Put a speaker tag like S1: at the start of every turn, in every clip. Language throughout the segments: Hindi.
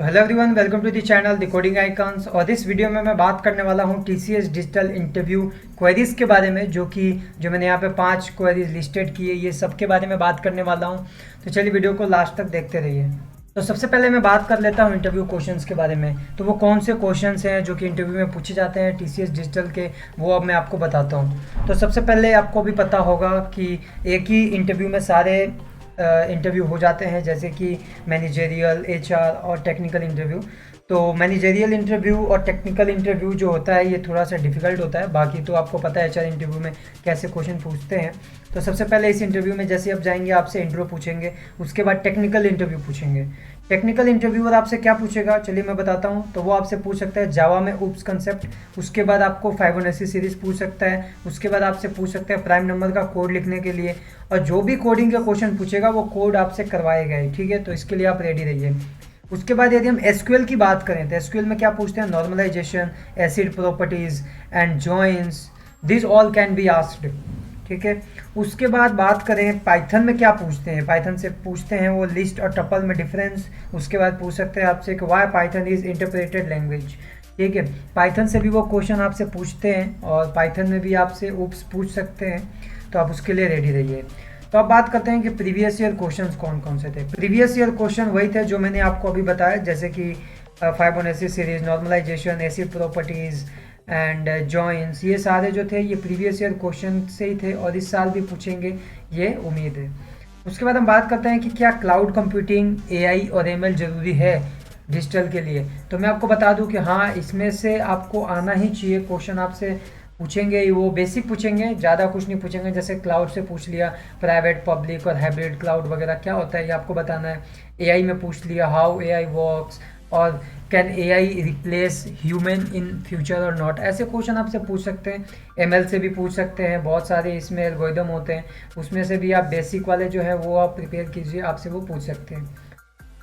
S1: Hello everyone, welcome to the channel the coding icons. और इस वीडियो में मैं बात करने वाला हूं टीसीएस डिजिटल इंटरव्यू क्वेरीज के बारे में, जो मैंने यहाँ पे 5 क्वेरीज लिस्टेड की है। ये सब के बारे में बात करने वाला हूं, तो चलिए वीडियो को लास्ट तक देखते रहिए। तो सबसे पहले मैं बात कर लेता हूं इंटरव्यू क्वेश्चंस के बारे में। तो वो कौन से क्वेश्चंस हैं जो कि इंटरव्यू में पूछे जाते हैं टीसीएस डिजिटल के, वो अब मैं आपको बताता हूँ। तो सबसे पहले आपको भी पता होगा कि एक ही इंटरव्यू में सारे इंटरव्यू हो जाते हैं, जैसे कि मैनेजरियल, एचआर और टेक्निकल इंटरव्यू। तो मैनेजरियल इंटरव्यू और टेक्निकल इंटरव्यू जो होता है ये थोड़ा सा डिफिकल्ट होता है, बाकी तो आपको पता है एचआर इंटरव्यू में कैसे क्वेश्चन पूछते हैं। तो सबसे पहले इस इंटरव्यू में जैसे आप जाएंगे आपसे इंट्रो पूछेंगे, उसके बाद टेक्निकल इंटरव्यू पूछेंगे। टेक्निकल इंटरव्यूअर आपसे क्या पूछेगा चलिए मैं बताता हूँ। तो वो आपसे पूछ सकता है जावा में ऊप्स कंसेप्ट, उसके बाद आपको फिबोनाची सीरीज पूछ सकता है, उसके बाद आपसे पूछ सकता है प्राइम नंबर का कोड लिखने के लिए। और जो भी कोडिंग का क्वेश्चन पूछेगा वो कोड आपसे करवाए गए, ठीक है। तो इसके लिए आप रेडी रहिए। उसके बाद यदि हम एसक्यूएल की बात करें तो एसक्यूएल में क्या पूछते हैं, normalization, acid properties and joins, this all can be asked, ठीक है। उसके बाद बात करें पाइथन में क्या पूछते हैं, पाइथन से पूछते हैं वो लिस्ट और टपल में डिफरेंस। उसके बाद पूछ सकते हैं आपसे कि why Python is interpreted language, ठीक है। पाइथन से भी वो क्वेश्चन आपसे पूछते हैं और पाइथन में भी आपसे ऊप्स पूछ सकते हैं, तो आप उसके लिए रेडी रहिए। तो अब बात करते हैं कि प्रीवियस ईयर क्वेश्चंस कौन कौन से थे। प्रीवियस ईयर क्वेश्चन वही थे जो मैंने आपको अभी बताया, जैसे कि Fibonacci series, normalization, acid properties and joins, ये सारे जो थे ये प्रीवियस ईयर क्वेश्चन से ही थे और इस साल भी पूछेंगे, ये उम्मीद है। उसके बाद हम बात करते हैं कि क्या क्लाउड कंप्यूटिंग, एआई और एमएल जरूरी है डिजिटल के लिए। तो मैं आपको बता दूं कि हाँ, इसमें से आपको आना ही चाहिए। क्वेश्चन आपसे पूछेंगे ही, वो बेसिक पूछेंगे, ज़्यादा कुछ नहीं पूछेंगे। जैसे क्लाउड से पूछ लिया, प्राइवेट, पब्लिक और हाइब्रिड क्लाउड वगैरह क्या होता है ये आपको बताना है। एआई में पूछ लिया हाउ एआई वर्क्स और can AI replace human in future और नॉट, ऐसे क्वेश्चन आपसे पूछ सकते हैं। एमएल से भी पूछ सकते हैं, बहुत सारे इसमें एल्गोरिदम होते हैं, उसमें से भी आप बेसिक वाले जो है वो आप प्रिपेयर कीजिए, आपसे वो पूछ सकते हैं।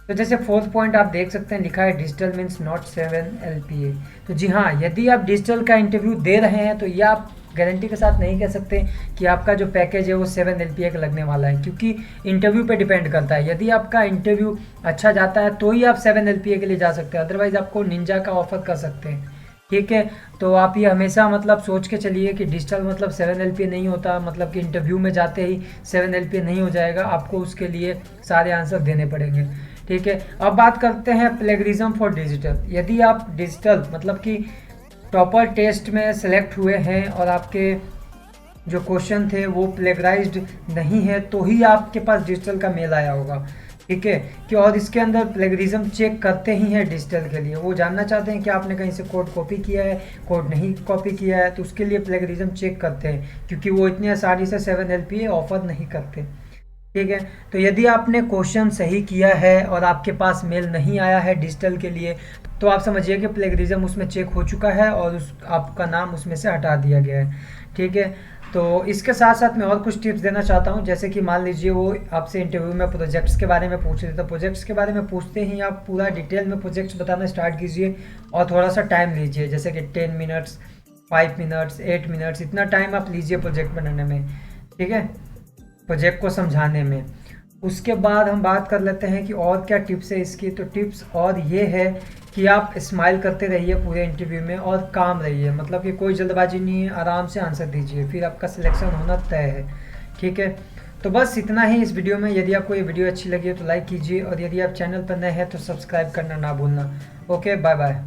S1: तो जैसे 4th पॉइंट आप देख सकते हैं लिखा है डिजिटल मीन्स नॉट 7 LPA। तो जी हाँ, यदि आप डिजिटल का इंटरव्यू दे रहे हैं तो ये आप गारंटी के साथ नहीं कह सकते कि आपका जो पैकेज है वो 7 LPA का लगने वाला है, क्योंकि इंटरव्यू पे डिपेंड करता है। यदि आपका इंटरव्यू अच्छा जाता है तो ही आप 7 LPA के लिए जा सकते हैं, अदरवाइज आपको निंजा का ऑफर कर सकते हैं, ठीक है। तो आप ये हमेशा मतलब सोच के चलिए कि डिजिटल मतलब 7 LPA नहीं होता, मतलब कि इंटरव्यू में जाते ही 7 LPA नहीं हो जाएगा, आपको उसके लिए सारे आंसर देने पड़ेंगे, ठीक है। अब बात करते हैं प्लेगरिज्म फॉर डिजिटल। यदि आप डिजिटल मतलब कि टॉपर टेस्ट में सेलेक्ट हुए हैं और आपके जो क्वेश्चन थे वो प्लेगराइज्ड नहीं है तो ही आपके पास डिजिटल का मेल आया होगा, ठीक है। कि और इसके अंदर प्लेगरिज्म चेक करते ही हैं डिजिटल के लिए, वो जानना चाहते हैं कि आपने कहीं से कोड कॉपी किया है, कोड नहीं कॉपी किया है, तो उसके लिए प्लेगरिज्म चेक करते हैं, क्योंकि वो इतनी आसानी से 7 LPA ऑफर नहीं करते, ठीक है। तो यदि आपने क्वेश्चन सही किया है और आपके पास मेल नहीं आया है डिजिटल के लिए, तो आप समझिए कि प्लेगरिज्म उसमें चेक हो चुका है और आपका नाम उसमें से हटा दिया गया है, ठीक है। तो इसके साथ साथ मैं और कुछ टिप्स देना चाहता हूं, जैसे कि मान लीजिए वो आपसे इंटरव्यू में प्रोजेक्ट्स के बारे में पूछ रहे थे, तो प्रोजेक्ट्स के बारे में पूछते ही आप पूरा डिटेल में प्रोजेक्ट्स बताना स्टार्ट कीजिए और थोड़ा सा टाइम लीजिए, जैसे कि 10 मिनट्स, 5 मिनट्स, 8 मिनट्स, इतना टाइम आप लीजिए प्रोजेक्ट बनाने में, ठीक है, प्रोजेक्ट को समझाने में। उसके बाद हम बात कर लेते हैं कि और क्या टिप्स है इसकी। तो टिप्स और ये है कि आप स्माइल करते रहिए पूरे इंटरव्यू में और काम रहिए, मतलब कि कोई जल्दबाजी नहीं है, आराम से आंसर दीजिए, फिर आपका सिलेक्शन होना तय है, ठीक है। तो बस इतना ही इस वीडियो में। यदि आपको ये वीडियो अच्छी लगी है तो लाइक कीजिए और यदि आप चैनल पर नए हैं तो सब्सक्राइब करना ना भूलना। Okay, bye bye.